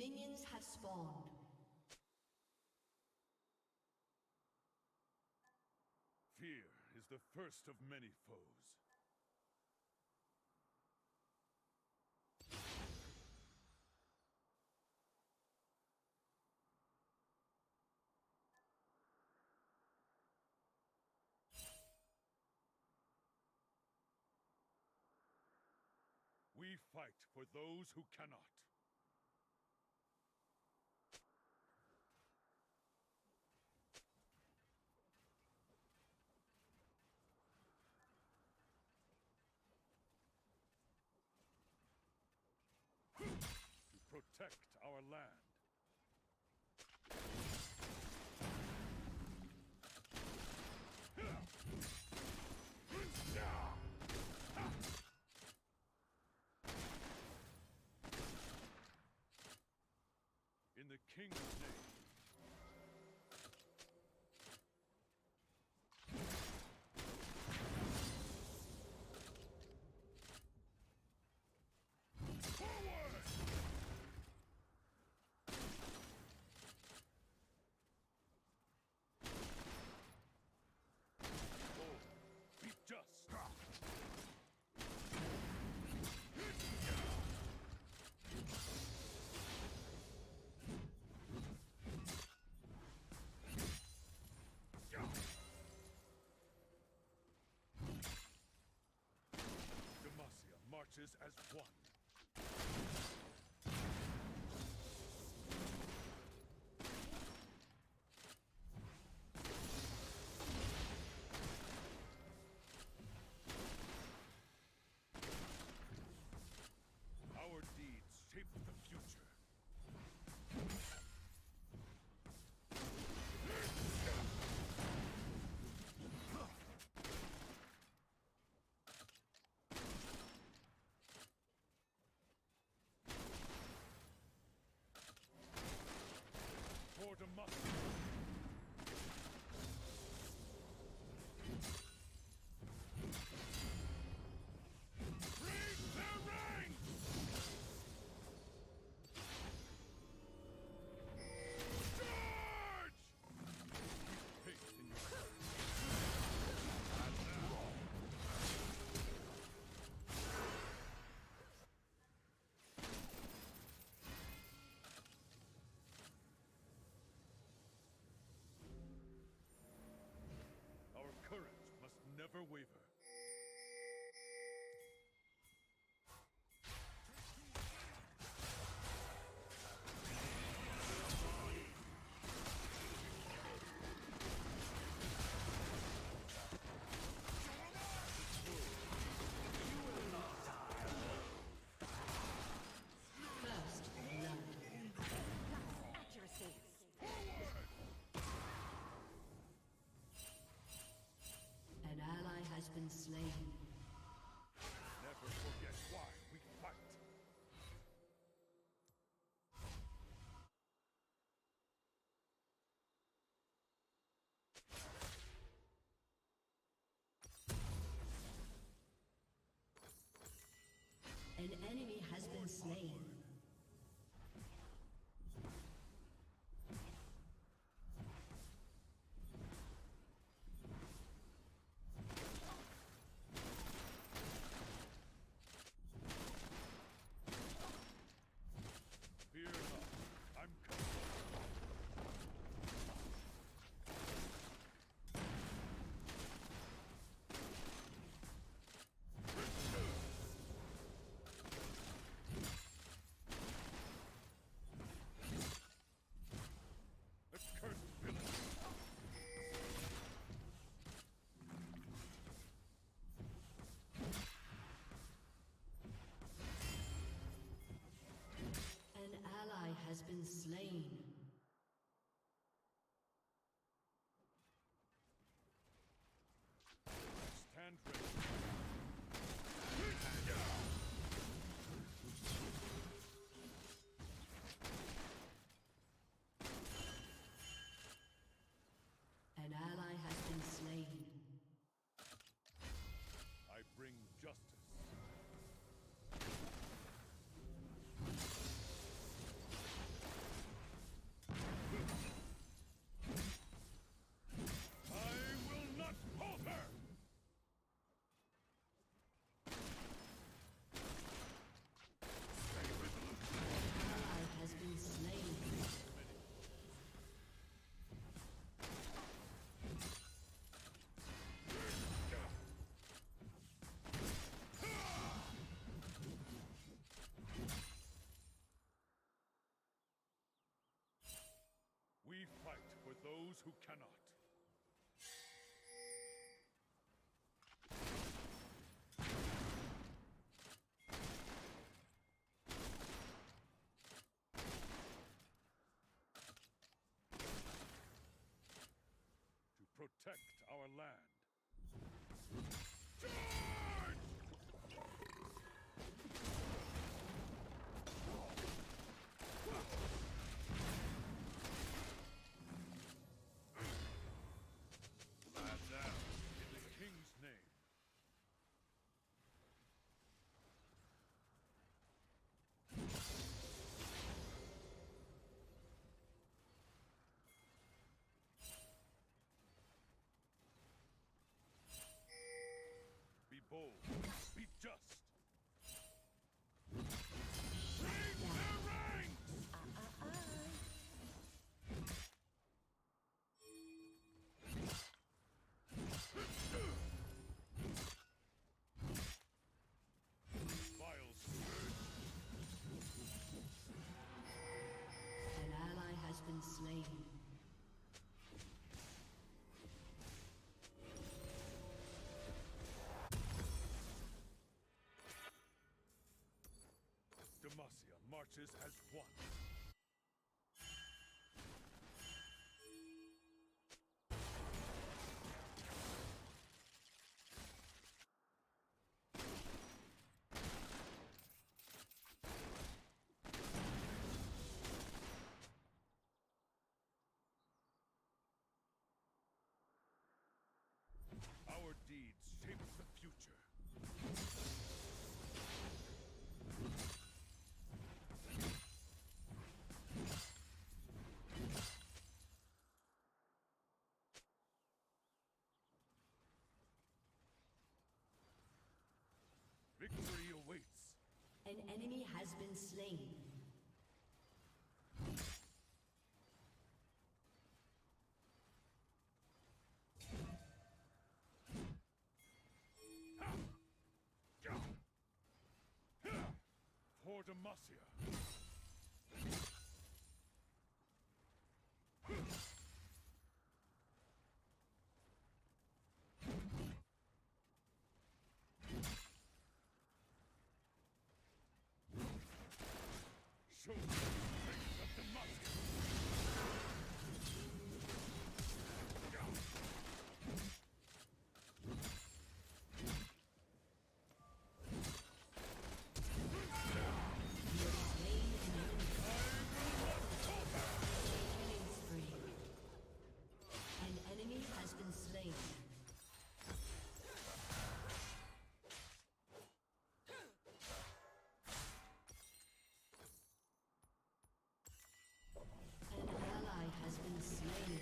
Minions have spawned. Fear is the first of many foes. We fight for those who cannot. To protect our land. In the King's name. Forward! Oh, be just. Demacia marches as one. Our deeds shape the future. For Demacia. Break their ranks! Charge! Faith in your courage. And now. Our courage must never waver. First blood. Accuracy. An ally has been slain. Never forget why we fight. An enemy has been slain. Fear not, I'm coming. those who cannot. To protect our land. Charge! Stand down in the king's name. Be bold. Be just. Break their ranks! Vile scourge. An ally has been slain. Demacia marches as one. Our deeds shape the future. Victory awaits. An enemy has been slain. For Demacia. Show me the strength of Demacia. An enemy has been slain. An ally has been slain.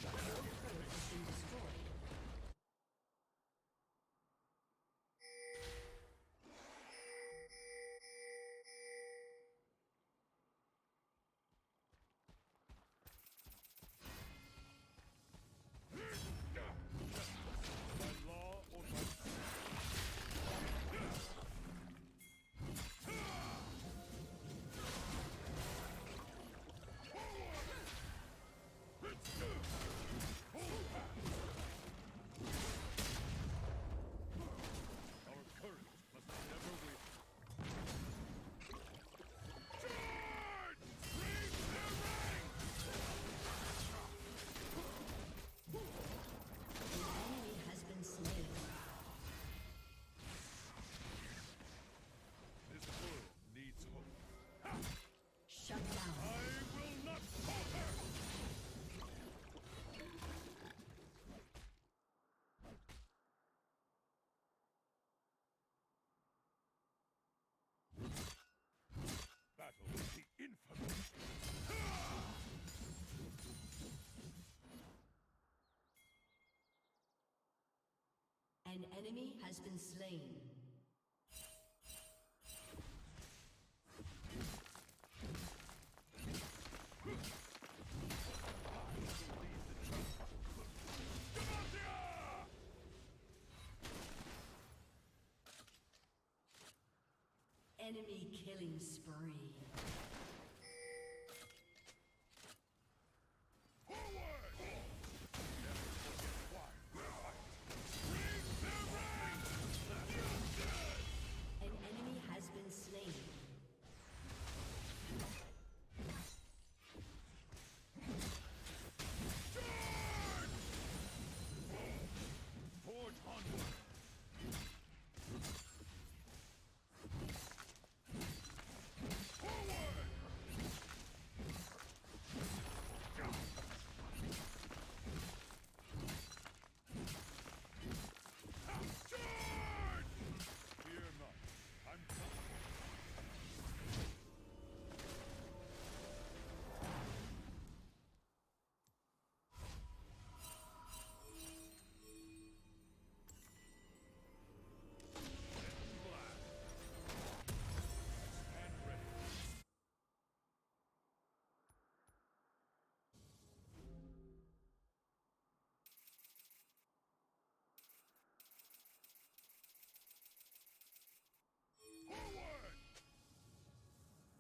Your turret has been destroyed. By law or by our courage must never waver. Charge! Break their ranks! An enemy has been slain. This world needs hope. Shut down. I will not falter! Battle with the infamous. An enemy has been slain. Demacia! 'Tis I, the Enemy killing spree. An enemy has been slain.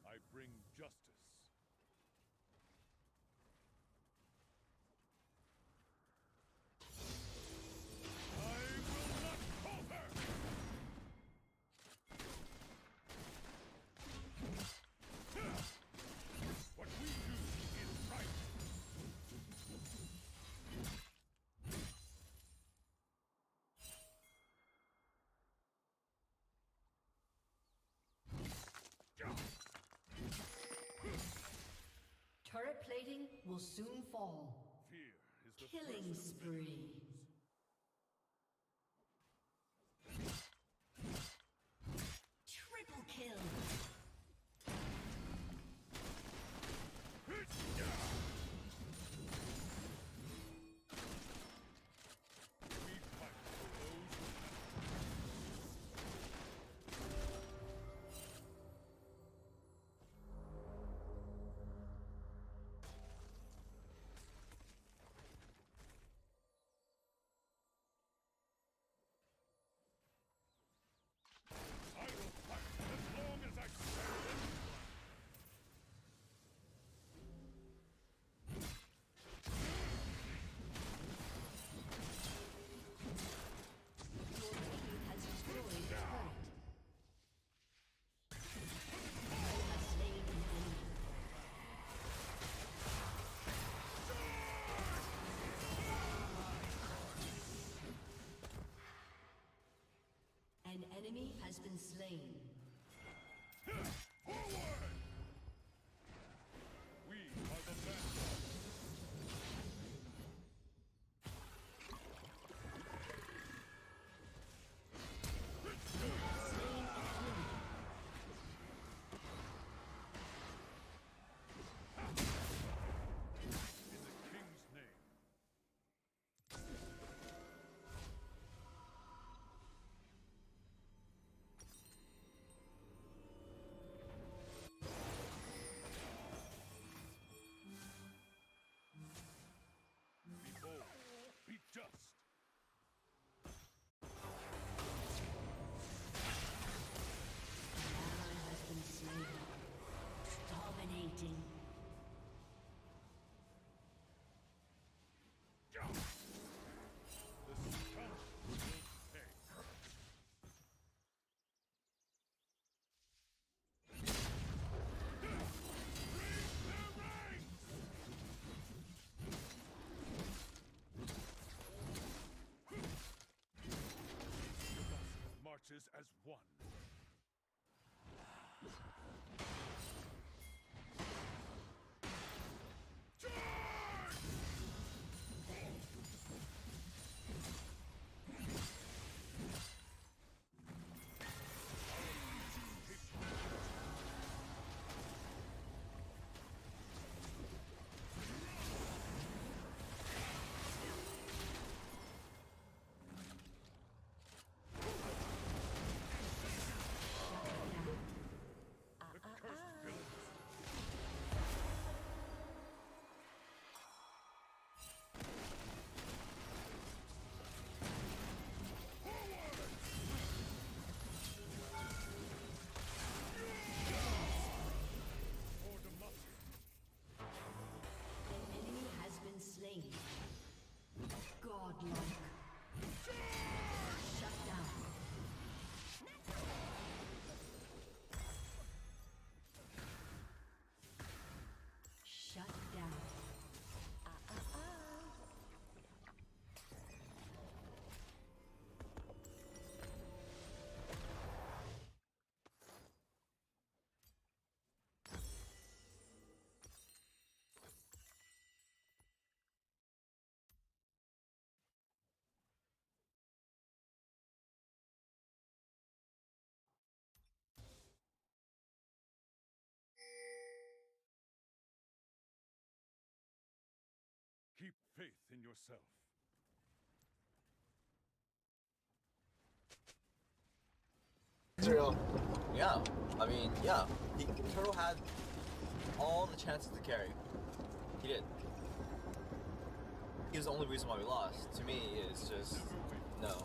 I bring justice. I will not falter! What we do is right. Turret plating will soon fall. Fear is the Killing first of many spree. Triple kill. We fight for those who I will fight as long as I stand. Your team has destroyed a turret. You have slain an enemy. An enemy has been slain. Forward! We are the best. In the king's name. Keep faith in yourself. Israel. Yeah, I mean, yeah. Turtle had all the chances to carry. He did. He was the only reason why we lost. To me, is just no.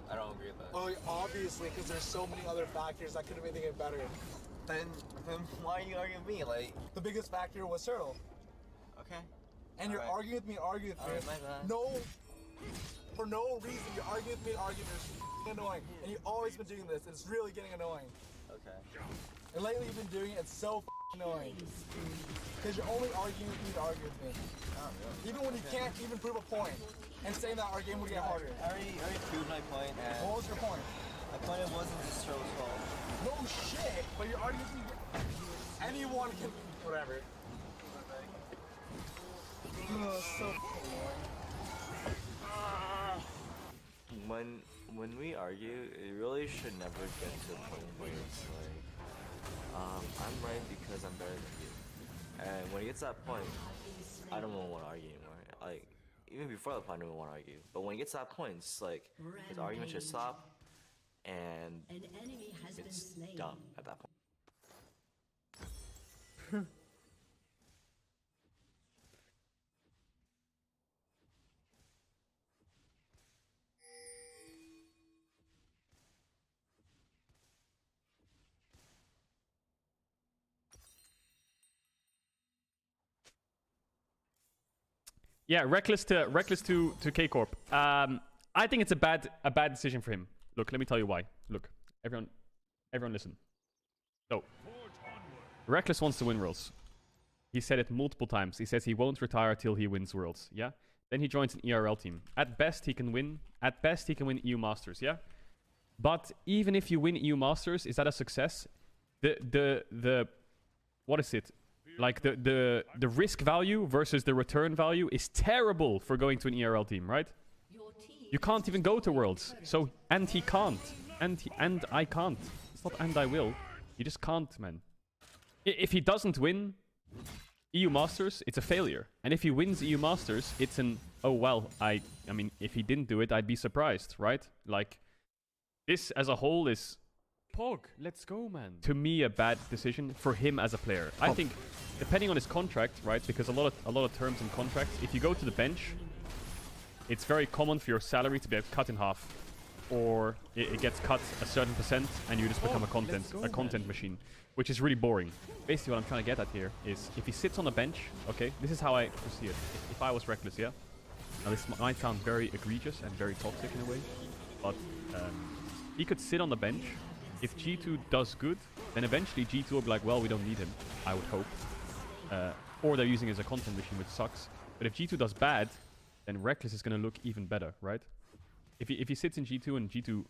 I don't agree with that. Oh, obviously, because there's so many other factors that could have made it better. Then why are you arguing with me? Like, The biggest factor was Turtle. okay. And you're Alright. arguing with me, arguing with me. Alright, my bad. No, for no reason, you're arguing with me, arguing. You're annoying. And you've always been doing this. It's really getting annoying. Okay. And lately you've been doing it, it's so annoying. Because you're only arguing with me to argue with me. Not really. Even when you can't even prove a point. And saying that our game would get harder. I already proved my point, and What was your point? my point wasn't just Turtle's fault. No shit, but you're arguing with me. Anyone can, whatever. So annoying. When we argue, it really should never get to a point where it's like, I'm right because I'm better than you. And when it gets to that point, I don't want to argue anymore. Like, even before the point, I don't want to argue. But when it gets to that point, it's like, his argument should stop, and An enemy has been it's slain. done at that point. Yeah, reckless to K Corp. I think it's a bad decision for him. Look, let me tell you why. Look, everyone listen. So, Reckless wants to win Worlds. He said it multiple times. He says he won't retire till he wins Worlds. Yeah. Then he joins an ERL team. At best, he can win. At best, he can win EU Masters. Yeah. But even if you win EU Masters, is that a success? The what is it? Like the risk value versus the return value is terrible for going to an ERL team, right? You can't even go to Worlds. So and he can't. And I can't. It's not and I will. You just can't, man. If he doesn't win EU Masters, it's a failure. And if he wins EU Masters, it's an oh well, I mean, if he didn't do it, I'd be surprised, right? Like this as a whole is Pog, let's go, man. To me, a bad decision for him as a player. I think, depending on his contract, right? Because a lot of terms in contracts. If you go to the bench, it's very common for your salary to be cut in half, or it gets cut a certain percent, and you just become a content machine, which is really boring. Basically, what I'm trying to get at here is if he sits on the bench, okay, this is how I foresee it. If I was Reckless, yeah. Now this might sound very egregious and very toxic in a way, but he could sit on the bench. If G2 does good, then eventually G2 will be like, well, we don't need him, I would hope. Or they're using it as a content machine, which sucks. But if G2 does bad, then Reckless is going to look even better, right? If he sits in G2 and G2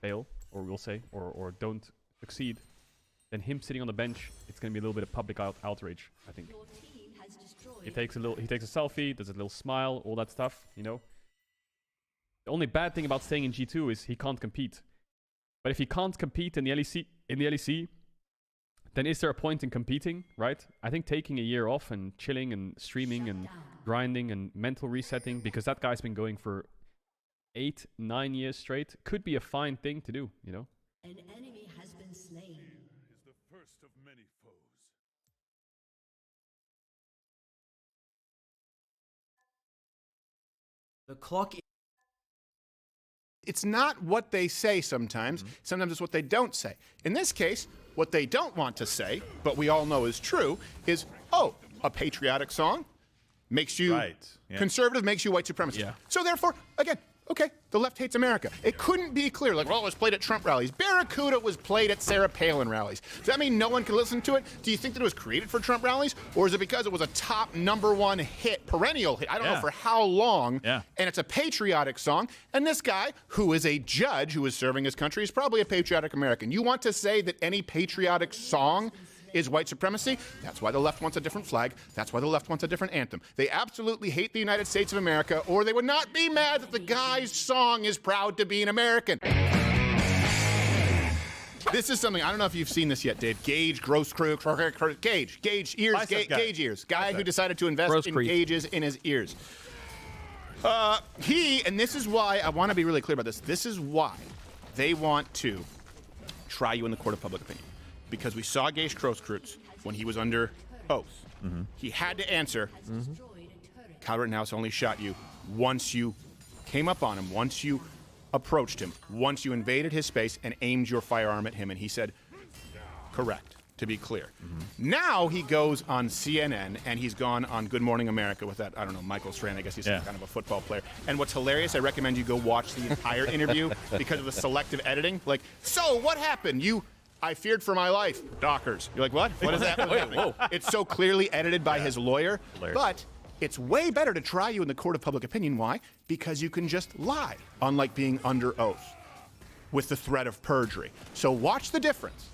fail, or we'll say, or don't succeed, then him sitting on the bench, it's going to be a little bit of public outrage, I think. Your team has destroyed. He takes a selfie, does a little smile, all that stuff, you know? The only bad thing about staying in G2 is he can't compete. But if he can't compete in the LEC, then is there a point in competing, right? I think taking a year off and chilling and streaming and grinding and mental resetting, because that guy's been going for 8-9 years straight, could be a fine thing to do, you know? An enemy has been slain. Is the first of many foes. The clock. It's not what they say sometimes. Sometimes it's what they don't say. In this case, what they don't want to say, but we all know is true, is, oh, a patriotic song makes you conservative, makes you white supremacist. Yeah. So therefore, again, okay, the left hates America. It couldn't be clear, like, well, it was played at Trump rallies. Barracuda was played at Sarah Palin rallies. Does that mean no one can listen to it? Do you think that it was created for Trump rallies? Or is it because it was a top #1 hit, perennial hit, I don't know for how long, and it's a patriotic song, and this guy, who is a judge who is serving his country, is probably a patriotic American. You want to say that any patriotic song is white supremacy? That's why the left wants a different flag. That's why the left wants a different anthem. They absolutely hate the United States of America, or they would not be mad that the guy's song is proud to be an American. This is something, I don't know if you've seen this yet, Dave. Gage Gage ears. Guy who decided to invest in gauges in his ears. And this is why, I want to be really clear about this. This is why they want to try you in the court of public opinion. Because we saw Gage Grosskreutz when he was under oath. He had to answer. Kyle Rittenhouse only shot you once you came up on him, once you approached him, once you invaded his space and aimed your firearm at him, and he said, correct, to be clear. Now he goes on CNN, and he's gone on Good Morning America with that, I don't know, Michael Strand, I guess he's some kind of a football player. And what's hilarious, I recommend you go watch the entire interview because of the selective editing. Like, so what happened? I feared for my life. Dockers. You're like, what? What is that? Whoa. It's so clearly edited by his lawyer. But it's way better to try you in the court of public opinion. Why? Because you can just lie, unlike being under oath with the threat of perjury. So watch the difference.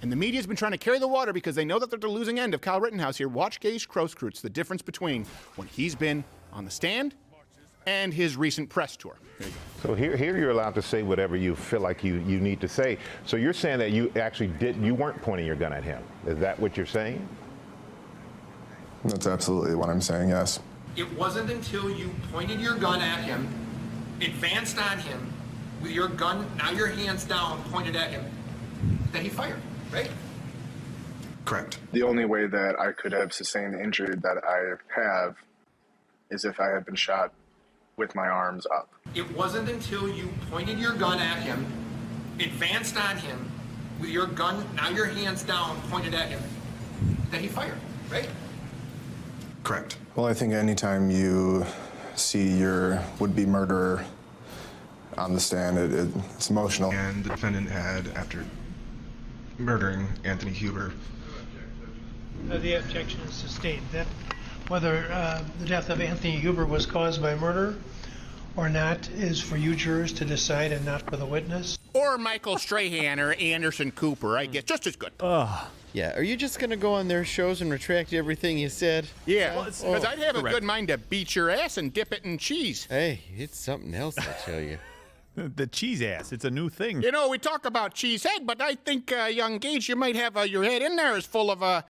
And the media's been trying to carry the water because they know that they're the losing end of Kyle Rittenhouse here. Watch Gage Grosskreutz, the difference between when he's been on the stand and his recent press tour. There you go. So here you're allowed to say whatever you feel like you need to say. So you're saying that you actually you weren't pointing your gun at him. Is that what you're saying? That's absolutely what I'm saying, yes. It wasn't until you pointed your gun at him, advanced on him, with your gun, now your hands down, pointed at him, that he fired, right? Correct. The only way that I could have sustained the injury that I have is if I had been shot with my arms up. It wasn't until you pointed your gun at him, advanced on him, with your gun, now your hands down, pointed at him, that he fired, right? Correct. Well, I think anytime you see your would-be murderer on the stand, it's emotional. And the defendant had, after murdering Anthony Huber. The objection is sustained. That whether the death of Anthony Huber was caused by murder or not is for you jurors to decide and not for the witness. Or Michael Strahan or Anderson Cooper, I guess, just as good. Yeah, are you just going to go on their shows and retract everything you said? Yeah, because I'd have a good mind to beat your ass and dip it in cheese. Hey, it's something else, I tell you. The cheese ass, it's a new thing. You know, we talk about cheese head, but I think, young Gage, you might have your head in there is full of